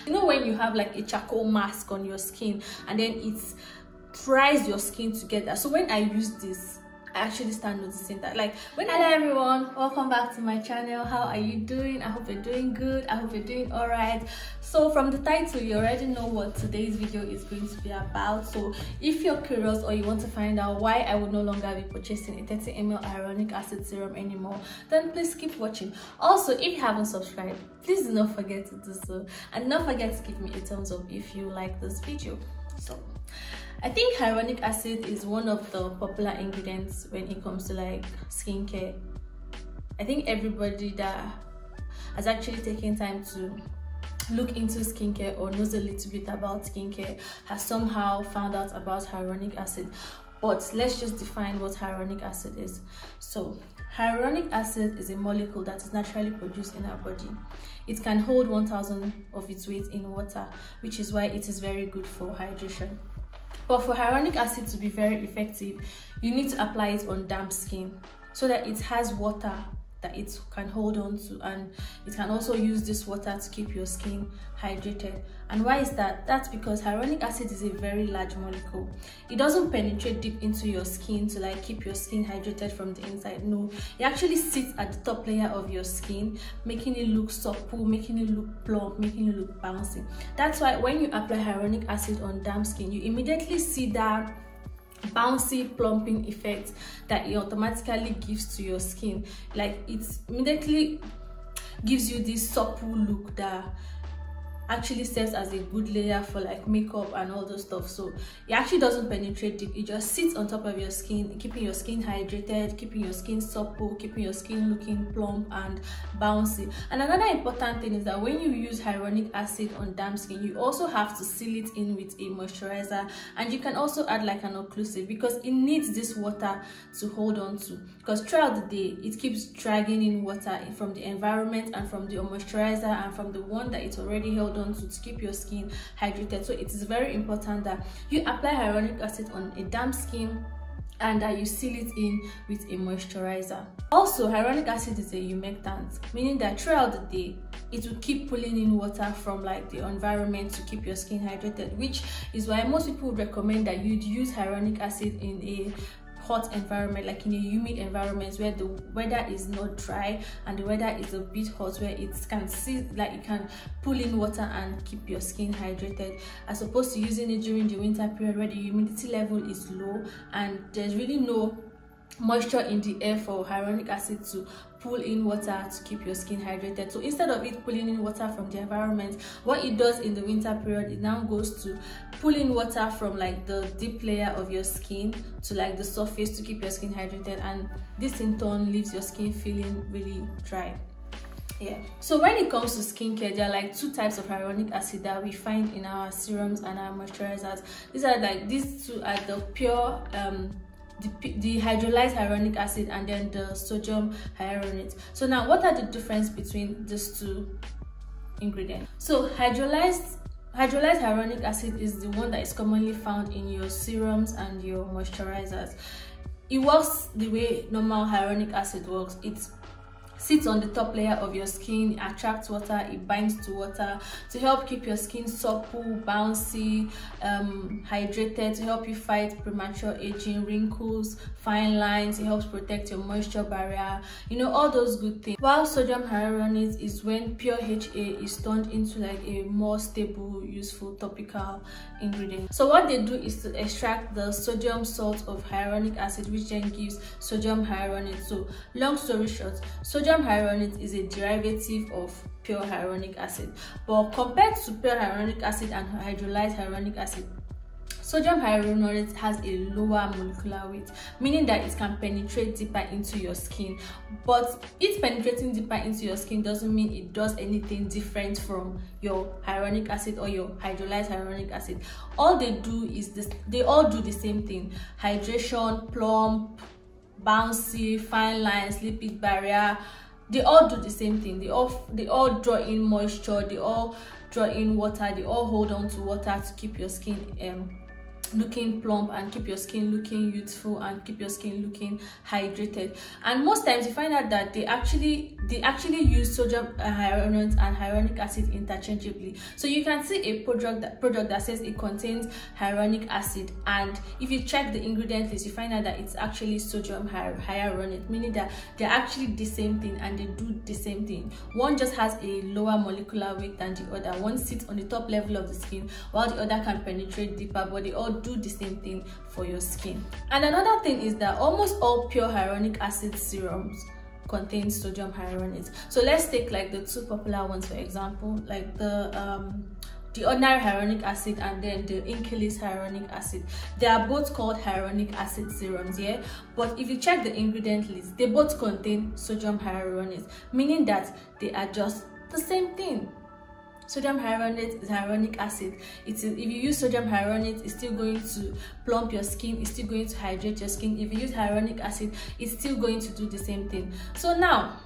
You know when you have like a charcoal mask on your skin and then it dries your skin together? So when I use this, I actually start noticing that. Like, hello everyone, welcome back to my channel. How are you doing? I hope you're doing good. I hope you're doing all right. So from the title, you already know what today's video is going to be about. So if you're curious or you want to find out why I would no longer be purchasing a 30 ml hyaluronic acid serum anymore, then please keep watching. Also, if you haven't subscribed, please do not forget to do so, and don't forget to give me a thumbs up if you like this video. So I think hyaluronic acid is one of the popular ingredients when it comes to like skincare. I think everybody that has actually taken time to look into skincare or knows a little bit about skincare has somehow found out about hyaluronic acid. But let's just define what hyaluronic acid is. So hyaluronic acid is a molecule that is naturally produced in our body. It can hold 1,000 of its weight in water, which is why it is very good for hydration. But for hyaluronic acid to be very effective, you need to apply it on damp skin so that it has water that it can hold on to, and it can also use this water to keep your skin hydrated. And why is that? That's because hyaluronic acid is a very large molecule. It doesn't penetrate deep into your skin to like keep your skin hydrated from the inside. No, it actually sits at the top layer of your skin, making it look supple, making it look plump, making it look bouncy. That's why when you apply hyaluronic acid on damp skin, you immediately see that bouncy plumping effect that it automatically gives to your skin. Like, it immediately gives you this supple look that actually serves as a good layer for like makeup and all those stuff. So it actually doesn't penetrate deep, it just sits on top of your skin, keeping your skin hydrated, keeping your skin supple, keeping your skin looking plump and bouncy. And another important thing is that when you use hyaluronic acid on damp skin, you also have to seal it in with a moisturizer, and you can also add like an occlusive because it needs this water to hold on to, because throughout the day it keeps dragging in water from the environment and from the moisturizer and from the one that it's already held on to keep your skin hydrated. So it is very important that you apply hyaluronic acid on a damp skin and that you seal it in with a moisturizer. Also, hyaluronic acid is a humectant, meaning that throughout the day it will keep pulling in water from like the environment to keep your skin hydrated, which is why most people would recommend that you'd use hyaluronic acid in a hot environment, like in a humid environment where the weather is not dry and the weather is a bit hot, where it can see like it can pull in water and keep your skin hydrated, as opposed to using it during the winter period where the humidity level is low and there's really no moisture in the air for hyaluronic acid to pull in water to keep your skin hydrated. So instead of it pulling in water from the environment, what it does in the winter period, it now goes to pull in water from like the deep layer of your skin to like the surface to keep your skin hydrated, and this in turn leaves your skin feeling really dry. Yeah, so when it comes to skincare, there are like two types of hyaluronic acid that we find in our serums and our moisturizers. These two are the pure the hydrolyzed hyaluronic acid and then the sodium hyaluronate. So now, what are the difference between these two ingredients? So hydrolyzed hyaluronic acid is the one that is commonly found in your serums and your moisturizers. It works the way normal hyaluronic acid works. It sits on the top layer of your skin, it attracts water, it binds to water to help keep your skin supple, bouncy, hydrated, to help you fight premature aging, wrinkles, fine lines. It helps protect your moisture barrier, you know, all those good things. While sodium hyaluronate is when pure HA is turned into like a more stable, useful topical ingredient. So what they do is to extract the sodium salt of hyaluronic acid, which then gives sodium hyaluronate. So long story short, sodium hyaluronate is a derivative of pure hyaluronic acid, but compared to pure hyaluronic acid and hydrolyzed hyaluronic acid, sodium hyaluronate has a lower molecular weight, meaning that it can penetrate deeper into your skin. But it penetrating deeper into your skin doesn't mean it does anything different from your hyaluronic acid or your hydrolyzed hyaluronic acid. All they do is this, they all do the same thing: hydration, plump, bouncy, fine lines, lipid barrier. They all do the same thing. They all draw in moisture, they all draw in water, they all hold on to water to keep your skin looking plump and keep your skin looking youthful and keep your skin looking hydrated. And most times you find out that they actually use sodium hyaluronate and hyaluronic acid interchangeably. So you can see a product that says it contains hyaluronic acid, and if you check the ingredient list you find out that it's actually sodium hyaluronate, meaning that they're actually the same thing and they do the same thing. One just has a lower molecular weight than the other. One sits on the top level of the skin while the other can penetrate deeper, but they all do the same thing for your skin. And another thing is that almost all pure hyaluronic acid serums contain sodium hyaluronate. So let's take like the two popular ones, for example, like the ordinary hyaluronic acid and then the Inkeylist hyaluronic acid. They are both called hyaluronic acid serums, yeah, but if you check the ingredient list, they both contain sodium hyaluronate, meaning that they are just the same thing. Sodium hyaluronate is hyaluronic acid. If you use sodium hyaluronate, it's still going to plump your skin, it's still going to hydrate your skin. If you use hyaluronic acid, it's still going to do the same thing. So now,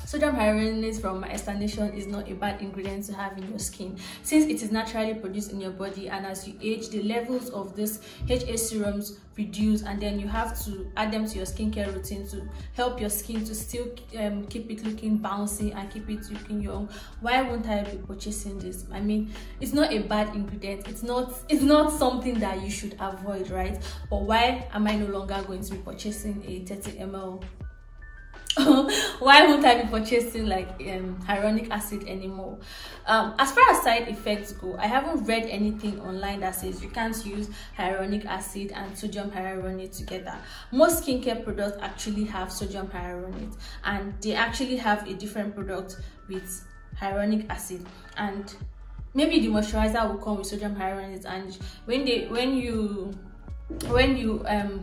sodium hyaluronate, from my explanation, is not a bad ingredient to have in your skin, since it is naturally produced in your body, and as you age, the levels of this HA serums reduce, and then you have to add them to your skincare routine to help your skin to still keep it looking bouncy and keep it looking young. Why won't I be purchasing this? I mean, it's not a bad ingredient, it's not something that you should avoid, right? But why am I no longer going to be purchasing a 30 ml? Why won't I be purchasing like hyaluronic acid anymore? As far as side effects go, I haven't read anything online that says you can't use hyaluronic acid and sodium hyaluronate together. Most skincare products actually have sodium hyaluronate, and they actually have a different product with hyaluronic acid, and maybe the moisturizer will come with sodium hyaluronate, and when you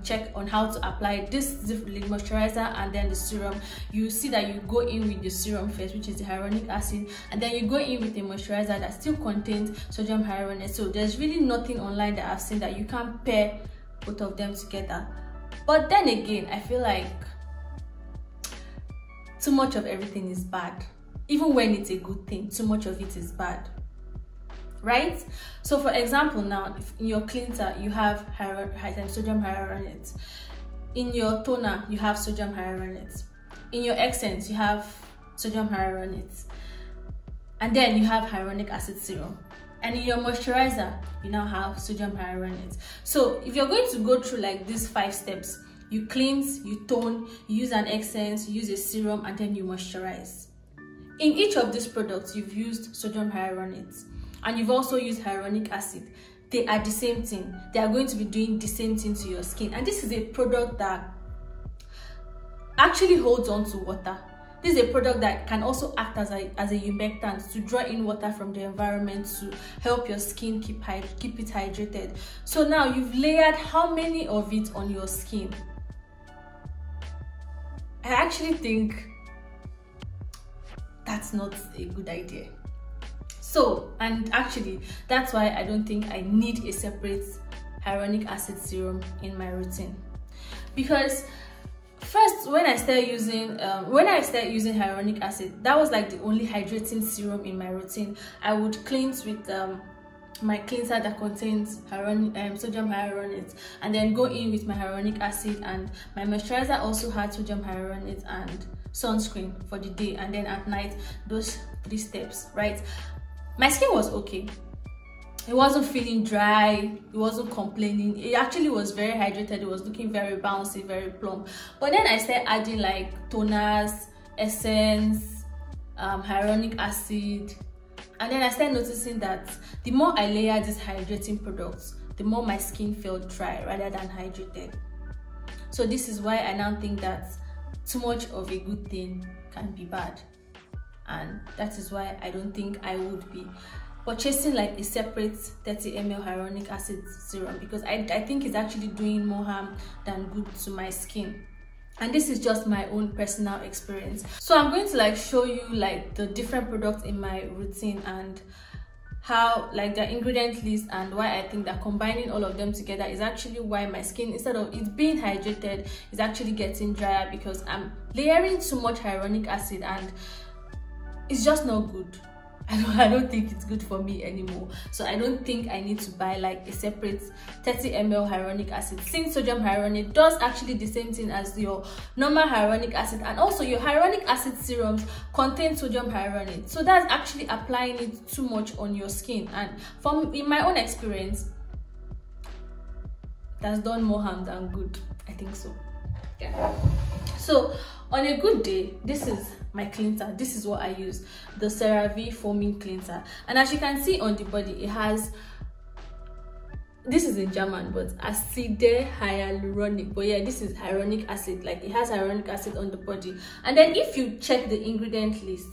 check on how to apply the moisturizer and then the serum, you see that you go in with the serum first, which is the hyaluronic acid, and then you go in with a moisturizer that still contains sodium hyaluronate. So there's really nothing online that I've seen that you can pair both of them together. But then again, I feel like too much of everything is bad. Even when it's a good thing, too much of it is bad, right? So for example, now if in your cleanser you have sodium hyaluronate, in your toner you have sodium hyaluronate, in your essence you have sodium hyaluronate, and then you have hyaluronic acid serum, and in your moisturizer you now have sodium hyaluronate. So if you're going to go through like these 5 steps, you cleanse, you tone, you use an essence, you use a serum, and then you moisturize. In each of these products you've used sodium hyaluronate, and you've also used hyaluronic acid. They are the same thing. They are going to be doing the same thing to your skin. And this is a product that actually holds on to water. This is a product that can also act as a humectant to draw in water from the environment to help your skin keep it hydrated. So now you've layered how many of it on your skin? I actually think that's not a good idea. So, and actually, that's why I don't think I need a separate hyaluronic acid serum in my routine. Because first, when I started using hyaluronic acid, that was like the only hydrating serum in my routine. I would cleanse with my cleanser that contains sodium hyaluronate, and then go in with my hyaluronic acid, and my moisturizer also had sodium hyaluronate and sunscreen for the day, and then at night, those 3 steps, right? My skin was okay. It wasn't feeling dry, it wasn't complaining. It actually was very hydrated, it was looking very bouncy, very plump. But then I started adding like toners, essence, hyaluronic acid, and then I started noticing that the more I layered these hydrating products, the more my skin felt dry rather than hydrated. So this is why I now think that too much of a good thing can be bad. And that is why I don't think I would be purchasing like a separate 30 ml hyaluronic acid serum, because I think it's actually doing more harm than good to my skin. And this is just my own personal experience. So I'm going to like show you like the different products in my routine and how like the ingredient list, and why I think that combining all of them together is actually why my skin, instead of it being hydrated, is actually getting drier, because I'm layering too much hyaluronic acid and it's just not good. I don't think it's good for me anymore. So I don't think I need to buy like a separate 30 ml hyaluronic acid, since sodium hyaluronate does actually the same thing as your normal hyaluronic acid, and also your hyaluronic acid serums contain sodium hyaluronate. So that's actually applying it too much on your skin, and in my own experience, that's done more harm than good. I think so. Yeah. So on a good day, this is my cleanser. This is what I use, the Cerave foaming cleanser. And as you can see on the body, it has, this is in German, but acide hyaluronic. But yeah, this is hyaluronic acid. Like, it has hyaluronic acid on the body. And then if you check the ingredient list,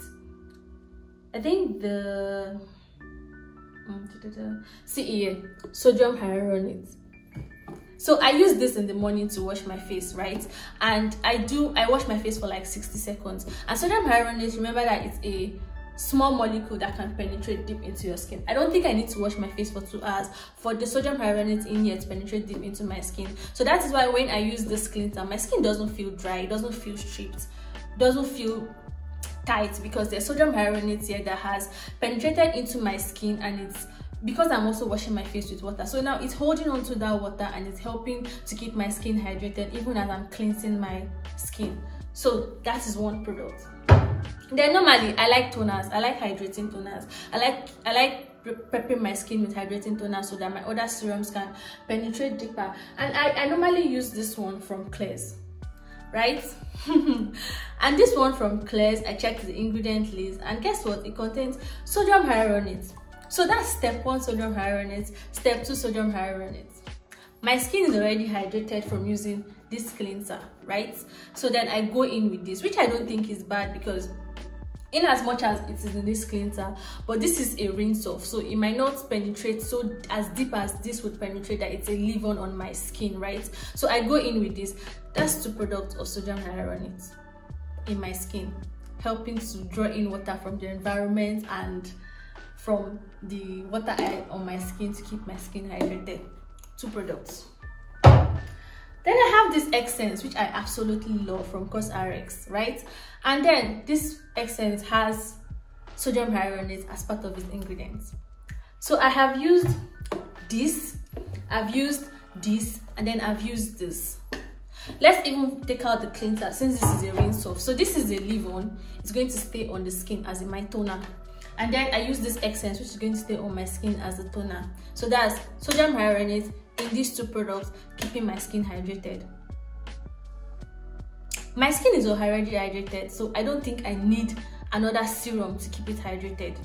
I think the CEA, sodium hyaluronate. So I use this in the morning to wash my face, right? And I wash my face for like 60 seconds. And sodium hyaluronate, remember that it's a small molecule that can penetrate deep into your skin. I don't think I need to wash my face for 2 hours for the sodium hyaluronate in here to penetrate deep into my skin. So that is why when I use this cleanser, my skin doesn't feel dry, it doesn't feel stripped, doesn't feel tight, because there's sodium hyaluronate here that has penetrated into my skin, and it's because I'm also washing my face with water, so now it's holding on to that water and it's helping to keep my skin hydrated even as I'm cleansing my skin. So that is one product. Then normally I like toners. I like hydrating toners. I like prepping my skin with hydrating toners so that my other serums can penetrate deeper. And I normally use this one from Klairs, right? And this one from Klairs, I checked the ingredient list, and guess what? It contains sodium hyaluronate. So that's step 1, sodium hyaluronate. Step 2, sodium hyaluronate. My skin is already hydrated from using this cleanser, right? So then I go in with this, which I don't think is bad, because in as much as it is in this cleanser, but this is a rinse off, so it might not penetrate so as deep as this would penetrate, that it's a leave-on on my skin, right? So I go in with this. That's 2 products of sodium hyaluronate in my skin, helping to draw in water from the environment and from the water on my skin to keep my skin hydrated. 2 products. Then I have this essence, which I absolutely love, from Cosrx, right? And then this essence has sodium hyaluronate as part of its ingredients. So I have used this, I've used this, and then I've used this. Let's even take out the cleanser, since this is a rinse off. So this is a leave-on. It's going to stay on the skin as in my toner. And then I use this essence, which is going to stay on my skin as a toner. So that's sodium hyaluronate in these 2 products, keeping my skin hydrated. My skin is already hydrated, so I don't think I need another serum to keep it hydrated,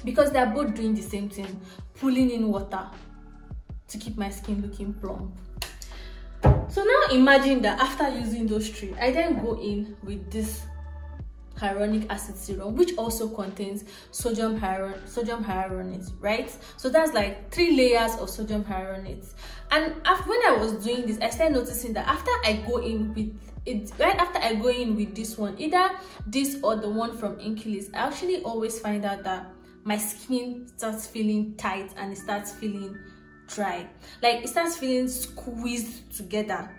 because they're both doing the same thing, pulling in water to keep my skin looking plump. So now imagine that after using those 3, I then go in with this hyaluronic acid serum, which also contains sodium hyaluronate, right? So that's like 3 layers of sodium hyaluronate. And when I was doing this, I started noticing that after I go in with it, right after I go in with this one, either this or the one from Inkeylist, I actually always find out that my skin starts feeling tight and it starts feeling dry. Like, it starts feeling squeezed together.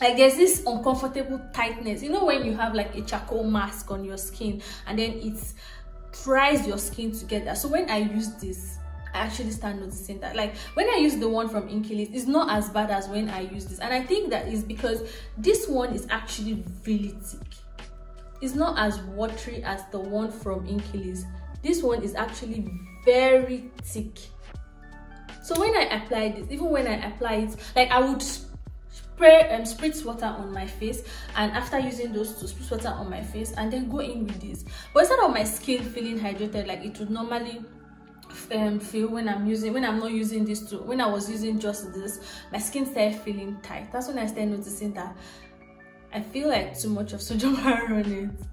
Like, there's this uncomfortable tightness, you know, when you have like a charcoal mask on your skin and then it dries your skin together. So when I use this, I actually start noticing that. Like, when I use the one from Inkeylist, it's not as bad as when I use this, and I think that is because this one is actually really thick. It's not as watery as the one from Inkeylist. This one is actually very thick. So when I apply this, even when I apply it, like, I would spritz water on my face, and after using those 2, spritz water on my face and then go in with this. But instead of my skin feeling hydrated like it would normally feel when I'm not using this too, when I was using just this, my skin started feeling tight. That's when I started noticing that I feel like too much of sodium hyaluronate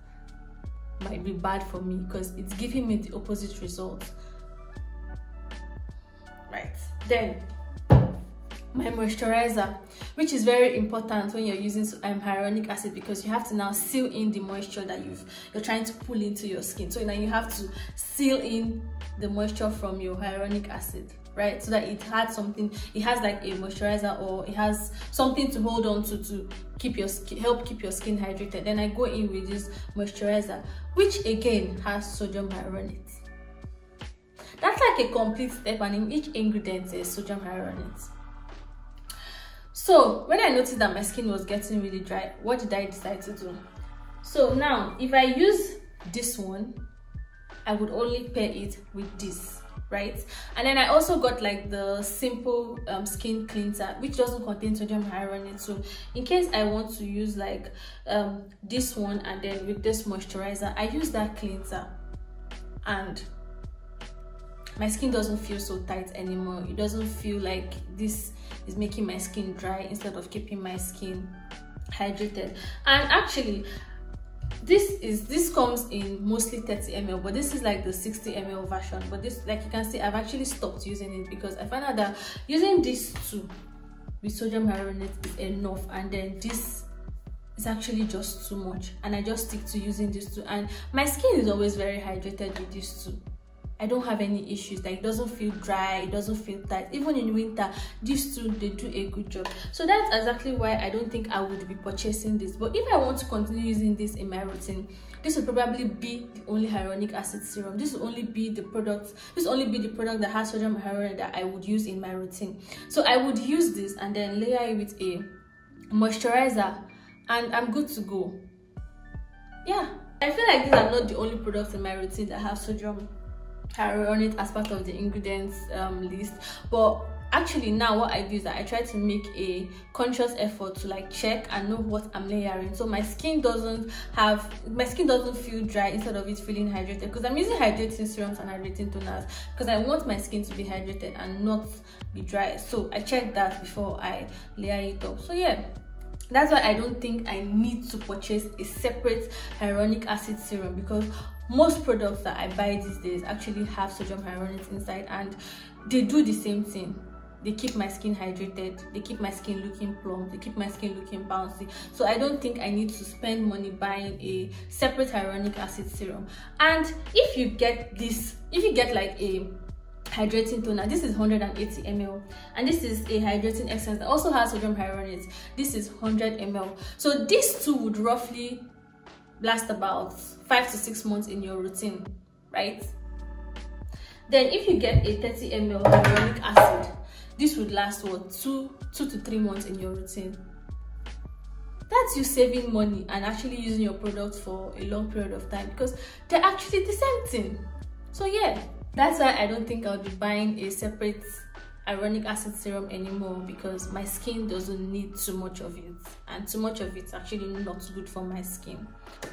might be bad for me, because it's giving me the opposite result, right? Then my moisturizer, which is very important when you're using hyaluronic acid, because you have to now seal in the moisture that you're trying to pull into your skin. So now you have to seal in the moisture from your hyaluronic acid, right? So that it has like a moisturizer, or it has something to hold on to keep help keep your skin hydrated. Then I go in with this moisturizer, which again has sodium hyaluronate. like a complete step, and in each ingredient is sodium hyaluronate. So when I noticed that my skin was getting really dry, what did I decide to do? So now if I use this one, I would only pair it with this, right? And then I also got like the simple skin cleanser, which doesn't contain sodium hyaluronate. So in case I want to use like this one, and then with this moisturizer, I use that cleanser, and my skin doesn't feel so tight anymore. It doesn't feel like this is making my skin dry instead of keeping my skin hydrated. And actually this comes in mostly 30 ml, but this is like the 60 ml version. But this, like you can see, I've actually stopped using it because I found out that using these two with sodium hyaluronate is enough, and then this is actually just too much, and I just stick to using these two, and my skin is always very hydrated with these two. I don't have any issues, like it doesn't feel dry, it doesn't feel tight. Even in winter, these two, they do a good job. So that's exactly why I don't think I would be purchasing this. But if I want to continue using this in my routine, this will probably be the only hyaluronic acid serum. This will only be the product that has sodium hyaluronate that I would use in my routine. So I would use this and then layer it with a moisturizer, and I'm good to go. Yeah, I feel like these are not the only products in my routine that have sodium hyaluronate as part of the ingredients list, but actually now what I do is that I try to make a conscious effort to like check and know what I'm layering, so my skin doesn't feel dry instead of it feeling hydrated, because I'm using hydrating serums and hydrating toners because I want my skin to be hydrated and not be dry. So I check that before I layer it up. So yeah, that's why I don't think I need to purchase a separate hyaluronic acid serum, because most products that I buy these days actually have sodium hyaluronate inside, and they do the same thing. They keep my skin hydrated, they keep my skin looking plump, they keep my skin looking bouncy. So I don't think I need to spend money buying a separate hyaluronic acid serum. And if you get like a hydrating toner, this is 180 ml, and this is a hydrating essence that also has sodium hyaluronate. This is 100 ml. So these two would roughly last about 5 to 6 months in your routine, right? Then if you get a 30 ml hyaluronic acid, this would last what, 2 to 3 months in your routine. That's you saving money and actually using your products for a long period of time, because they're actually the same thing. So yeah, that's why I don't think I'll be buying a separate hyaluronic acid serum anymore, because my skin doesn't need too much of it, and too much of it's actually not good for my skin.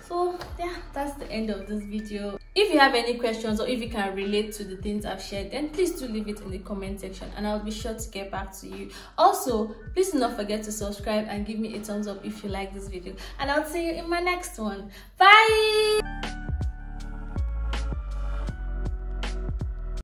So yeah, that's the end of this video. If you have any questions or if you can relate to the things I've shared, then please do leave it in the comment section and I'll be sure to get back to you. Also, please do not forget to subscribe and give me a thumbs up if you like this video, and I'll see you in my next one. Bye.